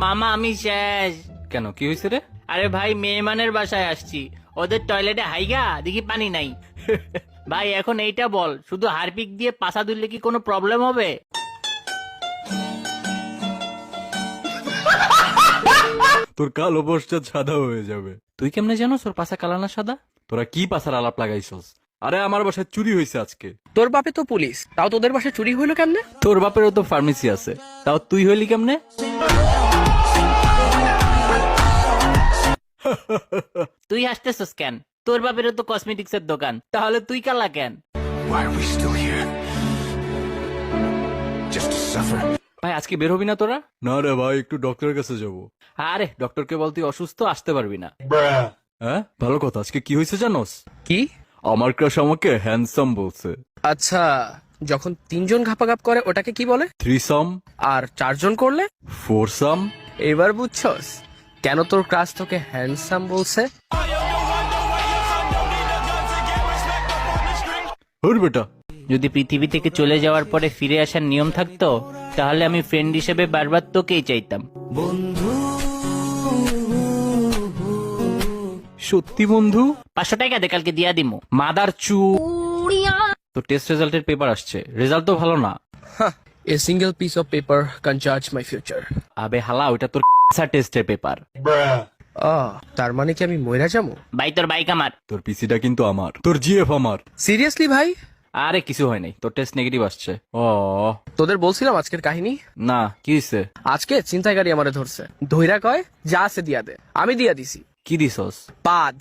মামা আমি শেষ। কেন, কি হয়েছে রে? আরে ভাই মেহমানের বাসায় আসছি, ওদের টয়লেটে হাইগা দেখি পানি নাই। ভাই এখন এইটা বল, শুধু হারপিক দিয়ে পাছা ধুললে কি কোনো প্রবলেম হবে? তোর কালো পোস্টার সাদা হয়ে যাবে। তুই কেমনে জানোস ওর পাশা কালা না সাদা? তোরা কি পাশার আলাপ লাগাইছস? আরে আমার বাসায় চুরি হয়েছে আজকে। তোর বাপে তো পুলিশ, তাও তোদের বাসায় চুরি হইলো কেমনে? তোর বাপেরও তো ফার্মেসি আছে, তাও তুই হইলি কেমনে? তুই হাসতেছস কেন? তোর বাপেরও তো কসমেটিক্স এর দোকান, তাহলে তুই কালা কেন? Why are we still here? Just to suffer? ভাই আজকে বের হবি না তোরা? না রে ভাই, একটু ডক্টরের কাছে যাবো। আরে ডক্টরকে বল তুই অসুস্থ, আসতে পারবি না। হ্যাঁ ভালো কথা। আজকে কি হয়েছে জানোস? কি? আমার ক্রাশ আমাকে হ্যান্ডসাম বলছে। আচ্ছা, যখন 3 জন ঘাপাঘাপ করে ওটাকে কি বলে? থ্রিসাম। আর 4 জন করলে? ফোরসাম। এবার বুঝছস কেন তোর ক্রাশ তোকে হ্যান্ডসাম বলছে? ওর বেটা, যদি পৃথিবী থেকে চলে যাওয়ার পরে ফিরে আসার নিয়ম থাকতো, তাহলে আমি ফ্রেন্ড হিসেবে বারবার তোকেই চাইতাম। সত্যি বন্ধু? 500 টাকা দে, কালকে দিয়া দিমু। মাদার চু। তো টেস্ট রেজাল্টের পেপার আসছে, রেজাল্ট তো ভালো না। A single piece of paper can জাজ মাই ফিউচার। আবে হালা, ওইটা তোর টেস্টের পেপার। তার মানে কি আমি মইরা যাবো? ভাই তোর বাইক আমার। তোর পিসিটা কিন্তু আমার, তোর জিএফ আমার। সিরিয়াসলি ভাই? আরে কিছু হয় নাই, তোর টেস্ট নেগেটিভ আসছে। ও তোদের বলছিলাম আজকের কাহিনী। না, কি হয়েছে? আজকে ছিনতাইকারী আমারে ধরছে, ধইরা কয় যা আছে দিয়া দে। আমি দিয়া দিছি। কি দিছস? পাদ।